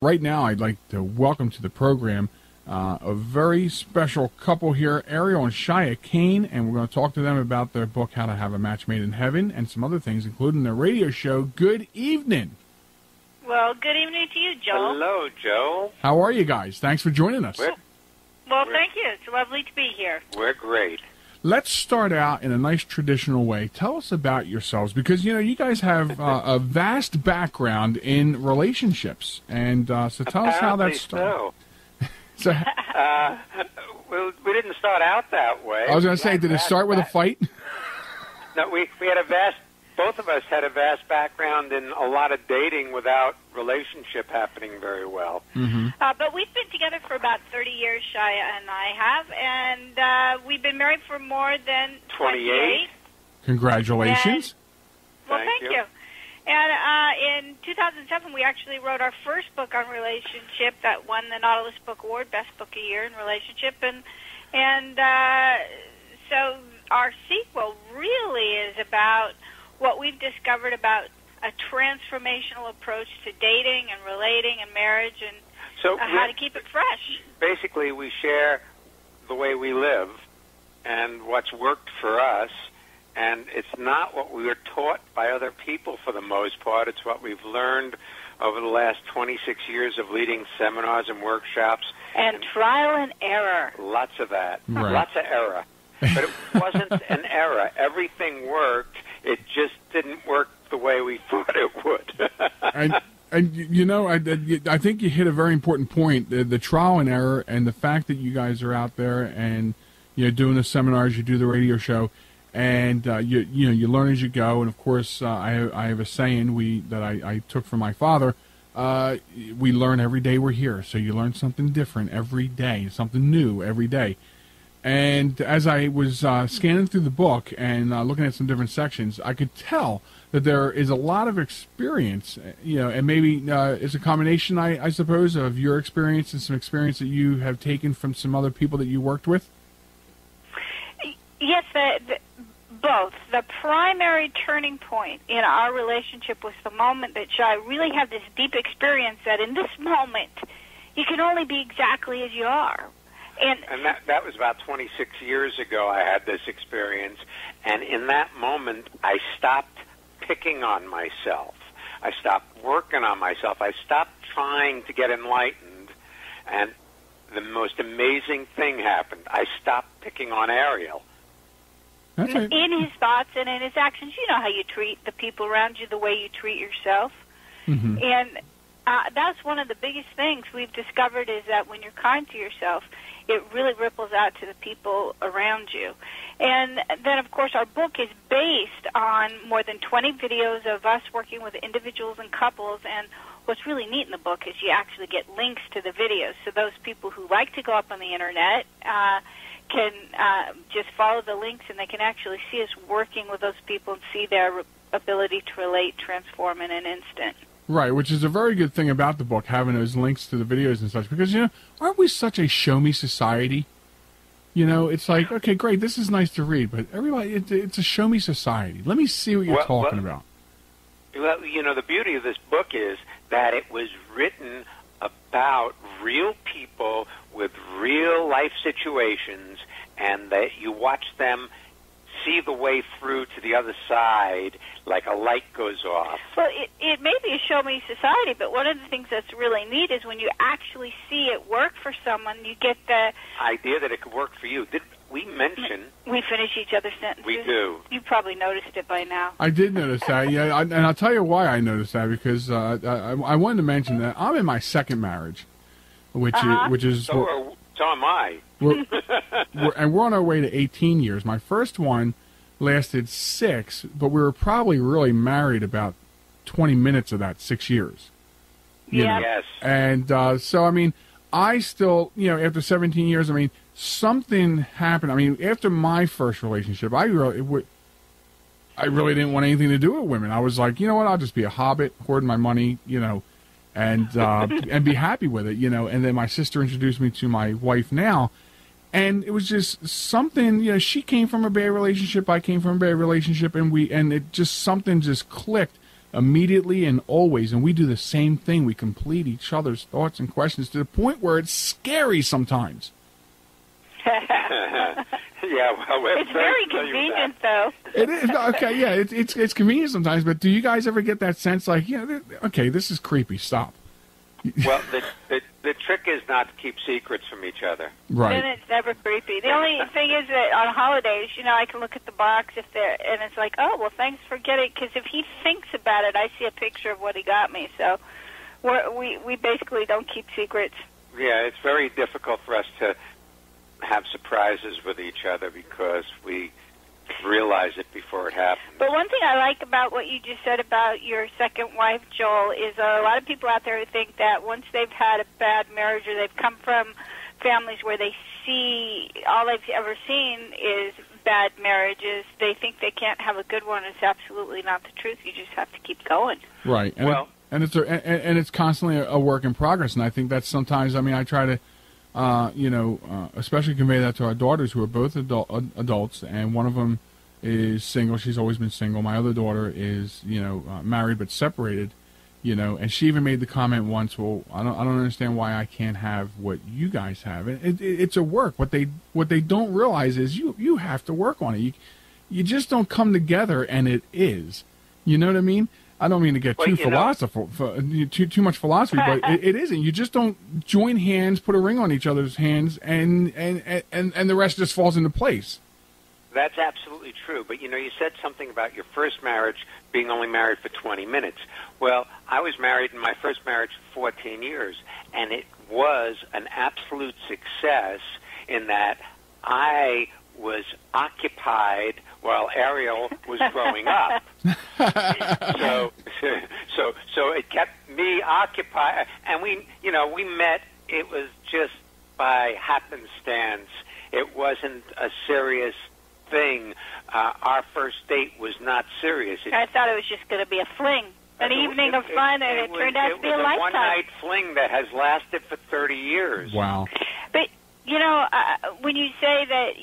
Right now, I'd like to welcome to the program a very special couple here, Ariel and Shya Kane, and we're going to talk to them about their book, How to Have a Match Made in Heaven, and some other things, including their radio show. Good evening. Well, good evening to you, Joel. Hello, Joe. How are you guys? Thanks for joining us. Well, thank you. It's lovely to be here. We're great. Let's start out in a nice traditional way. Tell us about yourselves, because, you know, you guys have a vast background in relationships. And so tell us how that started. So. Well, we didn't start out that way. I was going to say, did it start with a fight? No, we had both of us had a vast background in a lot of dating without relationship happening very well. Mm-hmm. But we've been together for about 30 years, Shya and I have, and we've been married for more than 28. Congratulations. Well, thank you. And in 2007, we actually wrote our first book on relationship that won the Nautilus Book Award, Best Book a Year in Relationship. And so our sequel really is about what we've discovered about a transformational approach to dating and relating and marriage, and so how to keep it fresh. Basically, we share the way we live and what's worked for us. And it's not what we were taught by other people for the most part. It's what we've learned over the last 26 years of leading seminars and workshops. And trial and error. Lots of that. Right. Lots of error. But it wasn't an error. Everything worked. It just didn't work the way we thought it would. And you know, I think you hit a very important point, the trial and error, and the fact that you guys are out there and, you know, doing the seminars, you do the radio show. And you learn as you go, and of course I have a saying that I took from my father. We learn every day we're here, so you learn something different every day, something new every day. And as I was scanning through the book and looking at some different sections, I could tell that there is a lot of experience, you know, and maybe it's a combination, I suppose, of your experience and some experience that you have taken from some other people that you worked with. Yes, both. The primary turning point in our relationship was the moment that I really had this deep experience that in this moment you can only be exactly as you are. And that was about 26 years ago I had this experience, and in that moment I stopped picking on myself. I stopped working on myself. I stopped trying to get enlightened, and the most amazing thing happened. I stopped picking on Ariel. In his thoughts and in his actions. You know how you treat the people around you the way you treat yourself. Mm-hmm. And that's one of the biggest things we've discovered, is that when you're kind to yourself, it really ripples out to the people around you. And then, of course, our book is based on more than 20 videos of us working with individuals and couples. And what's really neat in the book is you actually get links to the videos. So those people who like to go up on the Internet can just follow the links, and they can actually see us working with those people and see their ability to relate, transform in an instant. Right, which is a very good thing about the book, having those links to the videos and such, because, you know, aren't we such a show-me society? You know, it's like, okay, great, this is nice to read, but everybody, it's a show-me society. Let me see what you're talking about. Well, you know, the beauty of this book is that it was written about real people with real life situations, and that you watch them see the way through to the other side like a light goes off. Well, it may be a show-me society, but one of the things that's really neat is when you actually see it work for someone, you get the idea that it could work for you. Did we mention... We finish each other's sentences? We do. You probably noticed it by now. I did notice that, yeah, and I'll tell you why I noticed that, because I wanted to mention that I'm in my second marriage, which is so am I. And we're on our way to 18 years. My first one lasted 6, but we were probably really married about 20 minutes of that 6 years. Yeah. Yes. And so, I mean, I still, you know, after 17 years, I mean, something happened. I mean, after my first relationship, I really didn't want anything to do with women. I was like, you know what, I'll just be a hobbit, hoarding my money, you know, and be happy with it, you know. And then my sister introduced me to my wife now, and it was just something, you know, she came from a bad relationship, I came from a bad relationship, and it just, something just clicked immediately and always, and we do the same thing. We complete each other's thoughts and questions to the point where it's scary sometimes. Yeah, well, it's very convenient, though. It is okay. Yeah, it's convenient sometimes. But do you guys ever get that sense, like, okay, this is creepy? Stop. Well, the trick is not to keep secrets from each other. Right. And it's never creepy. The only thing is that on holidays, I can look at the box and it's like, oh, well, thanks for getting. Because if he thinks about it, I see a picture of what he got me. So we basically don't keep secrets. Yeah, it's very difficult for us to have surprises with each other because we realize it before it happens. But one thing I like about what you just said about your second wife, Joel, is a lot of people out there who think that once they've had a bad marriage or they've come from families where they see all they've ever seen is bad marriages, they think they can't have a good one. It's absolutely not the truth. You just have to keep going. Right. And it's constantly a work in progress, and I think that's sometimes, I try to especially convey that to our daughters, who are both adults, and one of them is single. She's always been single. My other daughter is, married but separated, and she even made the comment once, well, I don't understand why I can't have what you guys have. It's a work. What they don't realize is you have to work on it. You just don't come together and it is. You know what I mean? I don't mean to get too philosophical, too much philosophy, but it isn't. You just don't join hands, put a ring on each other's hands, and the rest just falls into place. That's absolutely true. But, you said something about your first marriage being only married for 20 minutes. Well, I was married in my first marriage for 14 years, and it was an absolute success in that I was occupied while Ariel was growing up. So it kept me occupied, and we met. It was just by happenstance. It wasn't a serious thing. Our first date was not serious. I thought it was just going to be a fling, an evening of fun, and it turned out to be a lifetime. It was a one-night fling that has lasted for 30 years. Wow. But, when you say that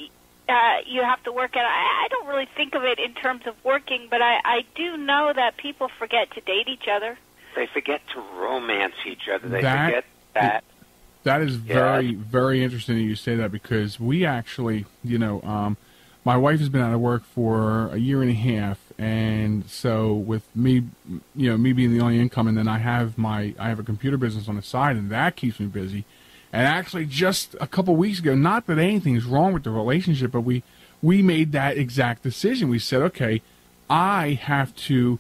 you have to work at it, I don't really think of it in terms of working, but I do know that people forget to date each other. They forget to romance each other. They forget that. That is very, very interesting that you say that, because we actually, my wife has been out of work for a year and a half, and so with me, me being the only income, and then I have a computer business on the side, and that keeps me busy. And actually, just a couple weeks ago, not that anything's wrong with the relationship, but we made that exact decision. We said, okay, I have to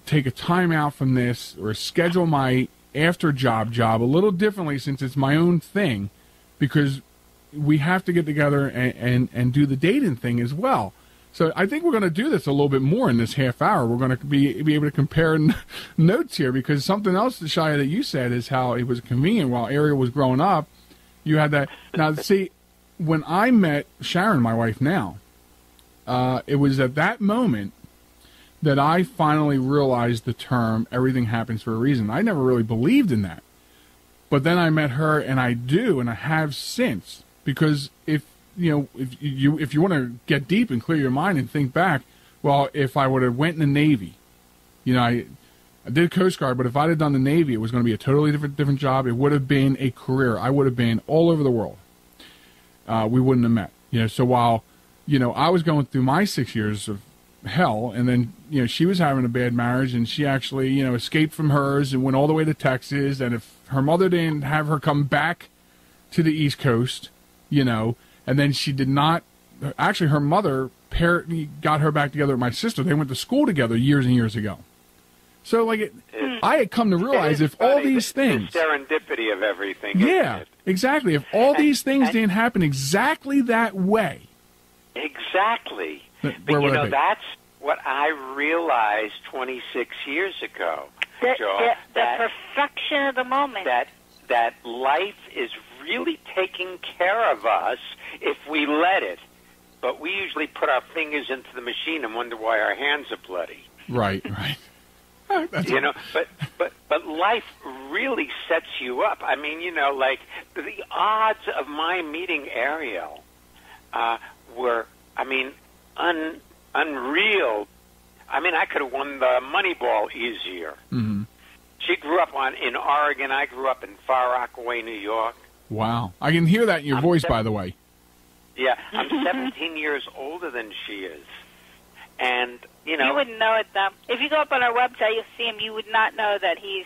take a time out from this, or schedule my after job a little differently, since it's my own thing, because we have to get together and do the dating thing as well. So I think we're going to do this a little bit more in this half hour. We're going to be able to compare notes here, because something else, Shya, that you said is how it was convenient while Ariel was growing up. You had that. Now, see, when I met Sharon, my wife now, it was at that moment that I finally realized the term "everything happens for a reason." I never really believed in that. But then I met her, and I do, and I have since, because if you want to get deep and clear your mind and think back, well, if I would have went in the Navy, I did Coast Guard, but if I'd have done the Navy, it was going to be a totally different job. It would have been a career. I would have been all over the world. We wouldn't have met. So while, I was going through my 6 years of hell, and then, she was having a bad marriage, and she actually, escaped from hers and went all the way to Texas, and if her mother didn't have her come back to the East Coast, and then she did not. Actually, her mother got her back together with my sister. They went to school together years and years ago. So, I had come to realize if all these things, the serendipity of everything. Yeah, isn't it? Exactly. If all these things didn't happen exactly that way, exactly. But that's what I realized 26 years ago, the perfection of the moment. That life is really taking care of us if we let it. But we usually put our fingers into the machine and wonder why our hands are bloody. Right. But life really sets you up. I mean, the odds of my meeting Ariel were, unreal. I mean, I could have won the Moneyball easier. Mm-hmm. She grew up in Oregon. I grew up in Far Rockaway, New York. Wow. I can hear that in your voice, by the way. Yeah, I'm 17 years older than she is. And, you know... You wouldn't know it, though. If you go up on our website, you'll see him. You would not know that he's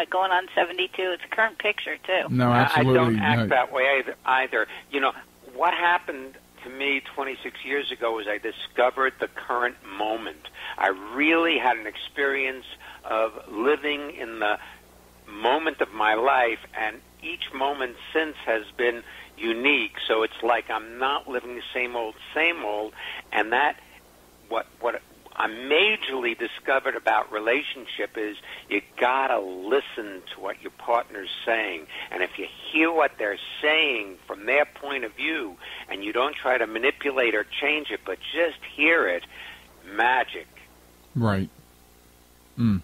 going on 72. It's a current picture, too. No, absolutely. I don't act that way either. You know, what happened to me 26 years ago was I discovered the current moment. I really had an experience of living in the moment of my life, and each moment since has been unique. So it's like I'm not living the same old, and that what I majorly discovered about relationship is you gotta listen to what your partner's saying, and if you hear what they're saying from their point of view, and you don't try to manipulate or change it, but just hear it, magic. Right. Mm.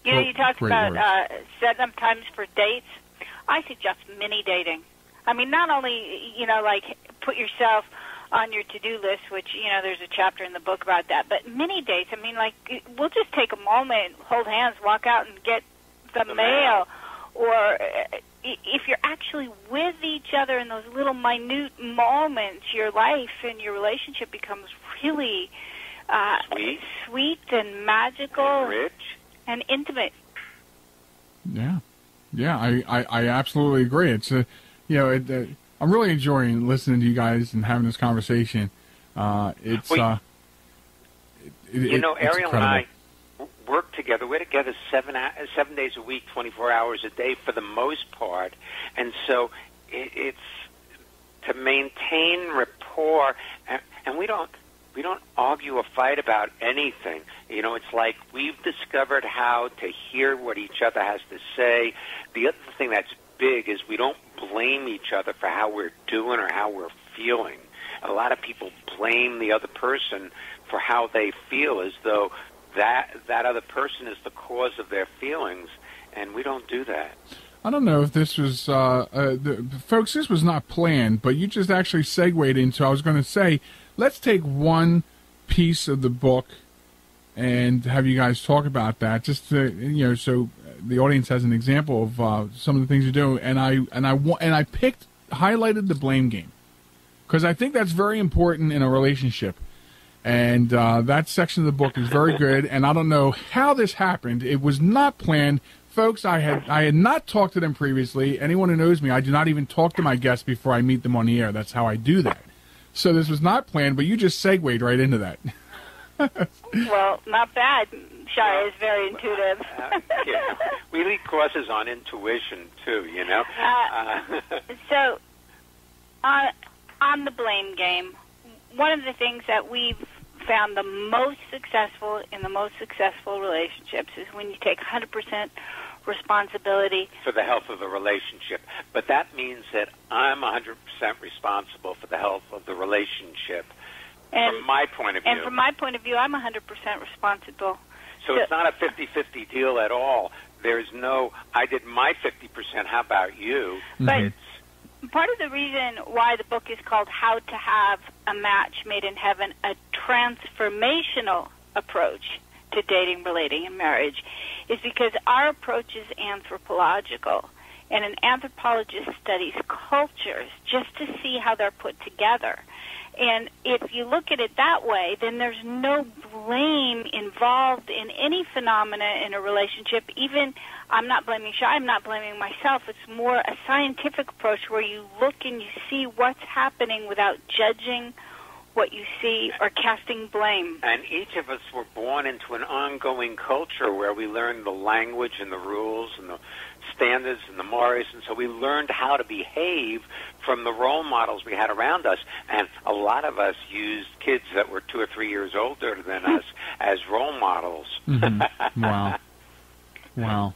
You know, you talked about setting up times for dates. I suggest mini dating. I mean, not only, you know, like put yourself on your to-do list, which, you know, there's a chapter in the book about that, but mini dates, I mean, like, we'll just take a moment, hold hands, walk out and get the mail. Or if you're actually with each other in those little minute moments, your life and your relationship becomes really sweet and magical. And rich. And intimate. Yeah. Yeah, I absolutely agree. It's you know, I'm really enjoying listening to you guys and having this conversation. It's you know, it's Ariel incredible. and I work together. We're together 7 days a week, 24 hours a day for the most part, and so it's to maintain rapport, and we don't argue or fight about anything. You know, it's like we've discovered how to hear what each other has to say. The other thing that's big is we don't blame each other for how we're doing or how we're feeling. A lot of people blame the other person for how they feel, as though that other person is the cause of their feelings, and we don't do that. I don't know if this was, folks, this was not planned, but you just actually segued into, I was going to say, let's take one piece of the book and have you guys talk about that, just to, you know, so the audience has an example of some of the things you do. And I highlighted the blame game, because I think that's very important in a relationship. And that section of the book is very good. And I don't know how this happened. It was not planned. Folks, I had not talked to them previously. Anyone who knows me, I do not even talk to my guests before I meet them on the air. That's how I do that. So this was not planned, but you just segued right into that. Well, not bad. Shya is very intuitive. Yeah. We lead courses on intuition, too, you know. So, on the blame game, one of the things that we've found the most successful in the most successful relationships is when you take 100% responsibility for the health of the relationship. But that means that I'm 100% responsible for the health of the relationship, from my point of view. And from my point of view, I'm 100% responsible. So it's not a 50-50 deal at all. There's no, I did my 50%, how about you? But part of the reason why the book is called How to Have a Match Made in Heaven, a transformational approach to dating, relating, and marriage, is because our approach is anthropological. And an anthropologist studies cultures just to see how they're put together. And if you look at it that way, then there's no blame involved in any phenomena in a relationship. Even, I'm not blaming Shya, I'm not blaming myself. It's more a scientific approach where you look and you see what's happening without judging what you see or casting blame. And each of us were born into an ongoing culture where we learned the language and the rules and the standards and the mores, and so we learned how to behave from the role models we had around us. And a lot of us used kids that were 2 or 3 years older than us as role models. Mm-hmm. Wow.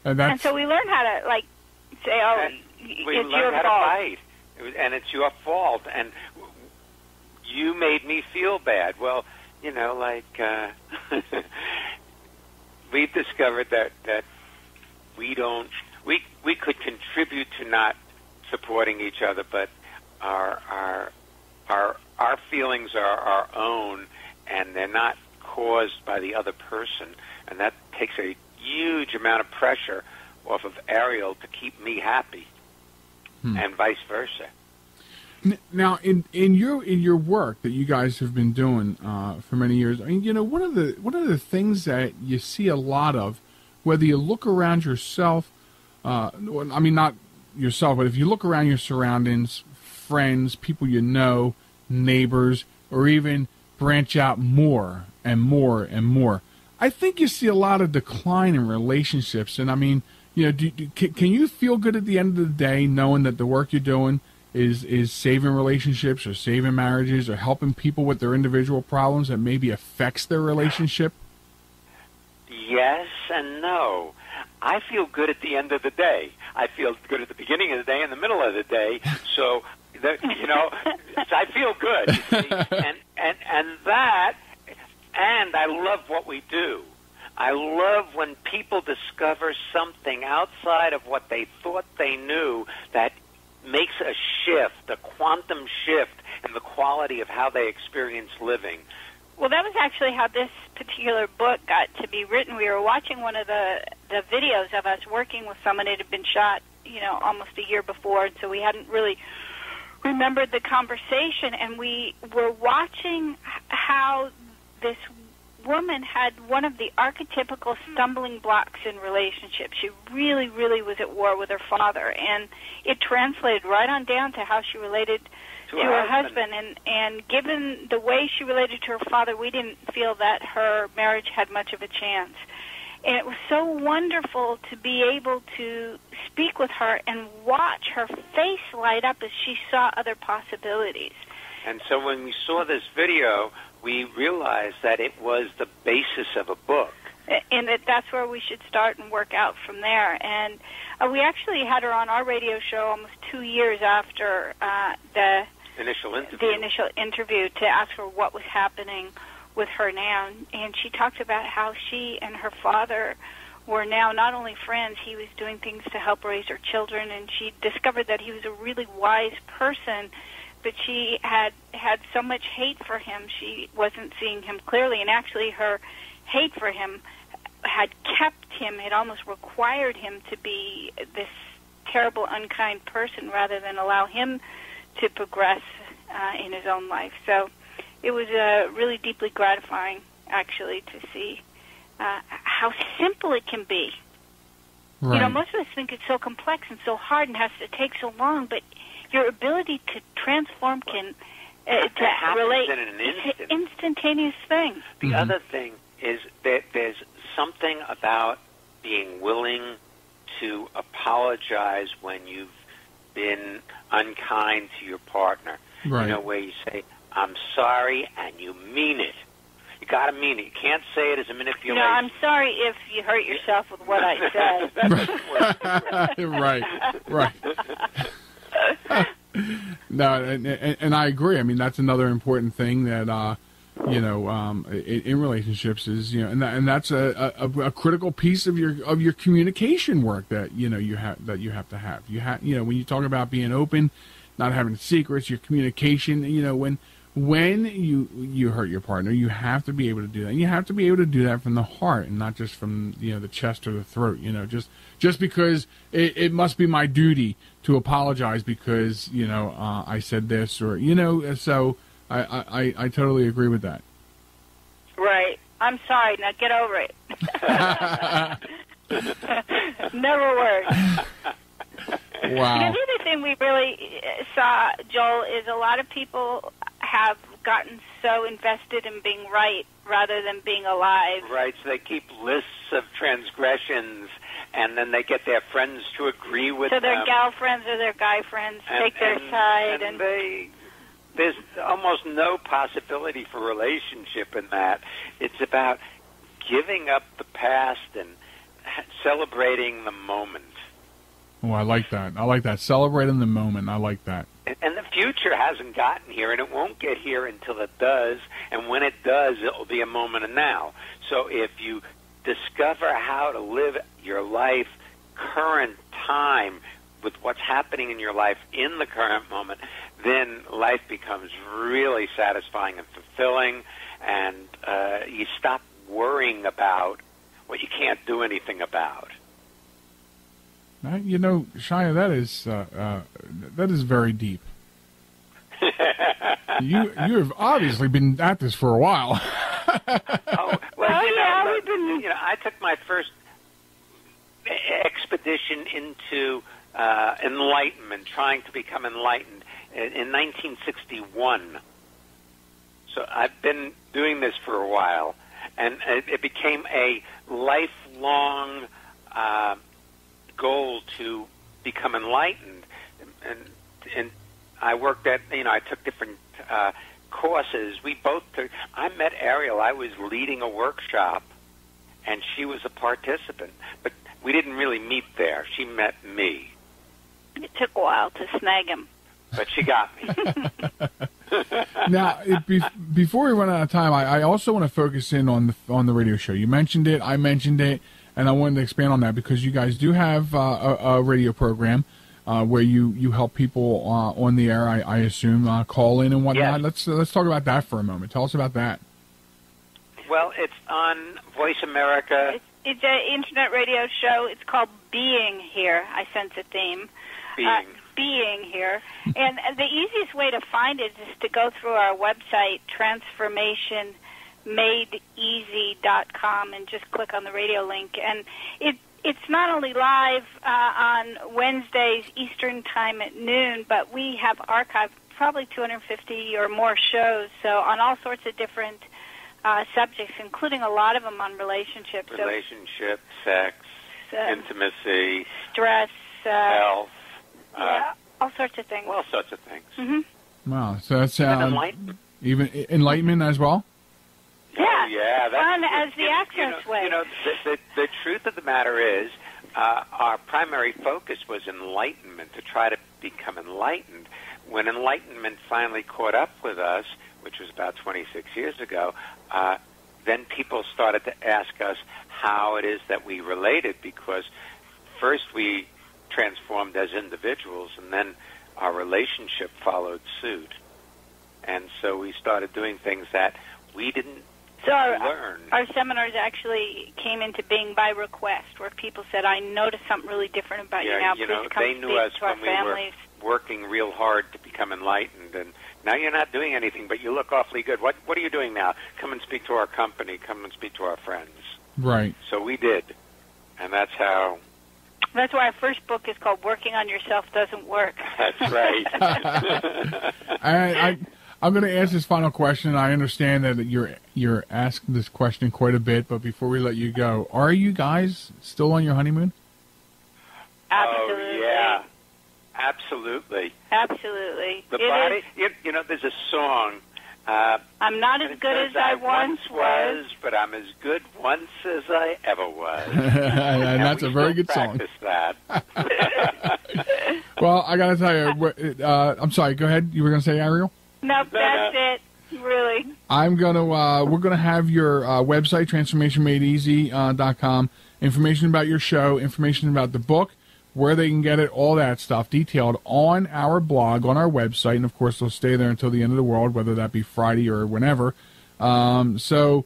And so we learned how to, like, say, oh, it's your fault. To fight. And it's your fault. And you made me feel bad. Well, you know, like, we've discovered that we could contribute to not supporting each other, but our feelings are our own, and they're not caused by the other person, and that takes a huge amount of pressure off of Ariel to keep me happy, and vice versa. Now, in your work that you guys have been doing for many years, I mean, you know, one of the things that you see a lot of, whether you look around yourself, I mean, not yourself, but if you look around your surroundings, friends, people you know, neighbors, or even branch out more and more and more, I think you see a lot of decline in relationships. And I mean, you know, can you feel good at the end of the day knowing that the work you're doing is saving relationships or saving marriages or helping people with their individual problems that maybe affects their relationship? Yes and no. I feel good at the end of the day. I feel good at the beginning of the day and the middle of the day. So, you know, I feel good. And that, and I love what we do. I love when people discover something outside of what they thought they knew that makes a shift, a quantum shift in the quality of how they experience living. Well, that was actually how this particular book got to be written. We were watching one of the videos of us working with someone. It had been shot, you know, almost a year before, and so we hadn't really remembered the conversation. And we were watching how this woman had one of the archetypical stumbling blocks in relationships. She really, really was at war with her father, and it translated right on down to how she related to her husband. And given the way she related to her father, we didn't feel that her marriage had much of a chance. And it was so wonderful to be able to speak with her and watch her face light up as she saw other possibilities. And so when we saw this video, we realized that it was the basis of a book. And that's where we should start and work out from there. And we actually had her on our radio show almost 2 years after the initial interview to ask her what was happening with her now. And she talked about how she and her father were now not only friends, he was doing things to help raise her children, and she discovered that he was a really wise person, but she had so much hate for him, she wasn't seeing him clearly. And actually her hate for him had kept him, had almost required him to be this terrible, unkind person rather than allow him to progress in his own life. So it was really deeply gratifying, actually, to see how simple it can be. Right. You know, most of us think it's so complex and so hard and has to take so long, but your ability to transform can to relate in an instant. It's an instantaneous thing. The other thing is that there's something about being willing to apologize when you've been unkind to your partner. Right. You know, where you say, I'm sorry, and you mean it. You got to mean it. You can't say it as a manipulation. You know, I'm sorry if you hurt yourself with what I said. Right. No, and I agree. I mean, that's another important thing that you know, in relationships is, you know, and that's a critical piece of your communication work that you have to have. You know, when you talk about being open, not having secrets, your communication. You know, when you hurt your partner, you have to be able to do that. You have to be able to do that from the heart and not just from, you know, the chest or the throat. You know, just because it must be my duty to apologize because, you know, I said this, or, you know, so I totally agree with that. Right. I'm sorry. Now get over it. Never works. Wow. You know, the other thing we really saw, Joel, is a lot of people have gotten so invested in being right rather than being alive. Right, so they keep lists of transgressions, and then they get their friends to agree with them. So their gal friends or their guy friends take their side. And there's almost no possibility for relationship in that. It's about giving up the past and celebrating the moment. Oh, I like that. Celebrating the moment. I like that. And the future hasn't gotten here, and it won't get here until it does. And when it does, it will be a moment of now. So if you discover how to live your life current time with what's happening in your life in the current moment, then life becomes really satisfying and fulfilling. and you stop worrying about what you can't do anything about. You know, Shya, that is very deep. You have obviously been at this for a while. I took my first expedition into enlightenment, trying to become enlightened, in 1961. So I've been doing this for a while, and it became a lifelong goal to become enlightened. And I worked at, I took different courses. We both took. I met Ariel. I was leading a workshop, and she was a participant. But we didn't really meet there. She met me. It took a while to snag him. But she got me. Now, before we run out of time, I also want to focus in on the radio show. You mentioned it, I mentioned it, and I wanted to expand on that because you guys do have a radio program where you help people on the air. I assume call in and whatnot. Yes. Let's talk about that for a moment. Tell us about that. Well, it's on Voice America. It's an internet radio show. It's called Being Here. I sense a theme. Being Here. And the easiest way to find it is to go through our website, transformationmadeeasy.com, and just click on the radio link. And it's not only live on Wednesdays Eastern Time at noon, but we have archived probably 250 or more shows, so on all sorts of different subjects, including a lot of them on relationships. Relationship, sex, intimacy, stress, health. All sorts of things. All sorts of things. Mm-hmm. Wow, so that's even enlightenment as well? Yeah, fun as the accents way. The truth of the matter is, our primary focus was enlightenment, to try to become enlightened. When enlightenment finally caught up with us, which was about 26 years ago, then people started to ask us how it is that we related, because first we transformed as individuals, and then our relationship followed suit. And so we started doing things that we didn't learn. Our seminars actually came into being by request, where people said, I noticed something really different about you now. Please come they knew us to our when families. We were working real hard to become enlightened, and now you're not doing anything, but you look awfully good. What are you doing now? Come and speak to our company. Come and speak to our friends. Right. So we did, and that's how... That's why our first book is called Working on Yourself Doesn't Work. That's right. I'm going to ask this final question. I understand that you're asking this question quite a bit, but before we let you go, are you guys still on your honeymoon? Absolutely. Oh, yeah. Absolutely. Absolutely. The body, there's a song. I'm not as good as I once was, but I'm as good once as I ever was. and that's a very good song. That. Well, I got to tell you, I'm sorry, go ahead. You were going to say, Ariel? Nope, that's it. Really. We're gonna have your website, transformationmadeeasy.com, information about your show, information about the book, where they can get it, all that stuff detailed on our blog, on our website, and of course they'll stay there until the end of the world, whether that be Friday or whenever. So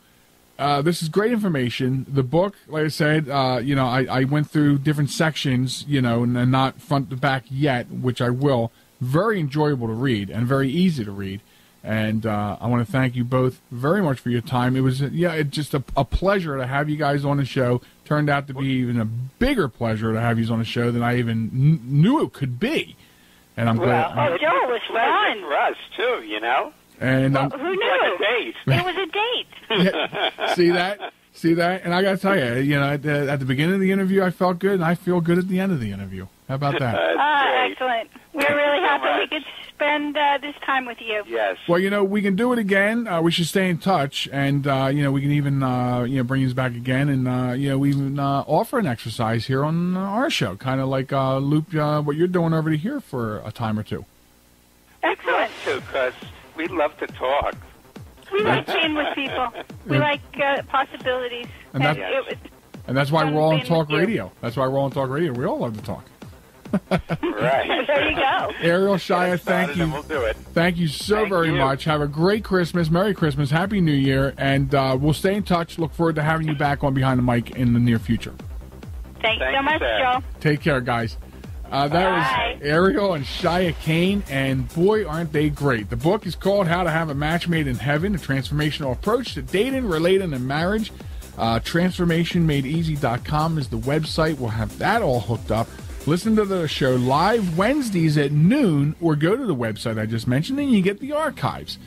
this is great information. The book, like I said, I went through different sections, and not front to back yet, which I will. Very enjoyable to read and very easy to read. And I want to thank you both very much for your time. It was, just a pleasure to have you guys on the show. Turned out to be even a bigger pleasure to have you on the show than I even knew it could be. And I'm glad. Oh, Joe, it was fun. For us, too, And who knew? It was a date. It was a date. Yeah, see that? And I got to tell you, at the beginning of the interview, I felt good, and I feel good at the end of the interview. How about that? Excellent. We're really happy we could spend this time with you. Yes. Well, we can do it again. We should stay in touch, and we can even bring you back again, and we even offer an exercise here on our show, kind of like loop what you're doing over here for a time or two. Excellent. Because we love to talk. We like being with people. We like possibilities. And that's why we're all on talk radio. That's why we're all on talk radio. We all love to talk. Right. There you go. Ariel Shya, thank you. And we'll do it. Thank you so very much. Have a great Christmas, Merry Christmas, Happy New Year, and we'll stay in touch. Look forward to having you back on Behind the Mic in the near future. Thanks so you, much, Sarah. Joe. Take care, guys. That Bye. was Ariel and Shya Kane, and boy, aren't they great. The book is called How to Have a Match Made in Heaven, a transformational approach to dating, relating, and marriage. TransformationMadeEasy.com is the website. We'll have that all hooked up. Listen to the show live Wednesdays at noon, or go to the website I just mentioned, and you get the archives.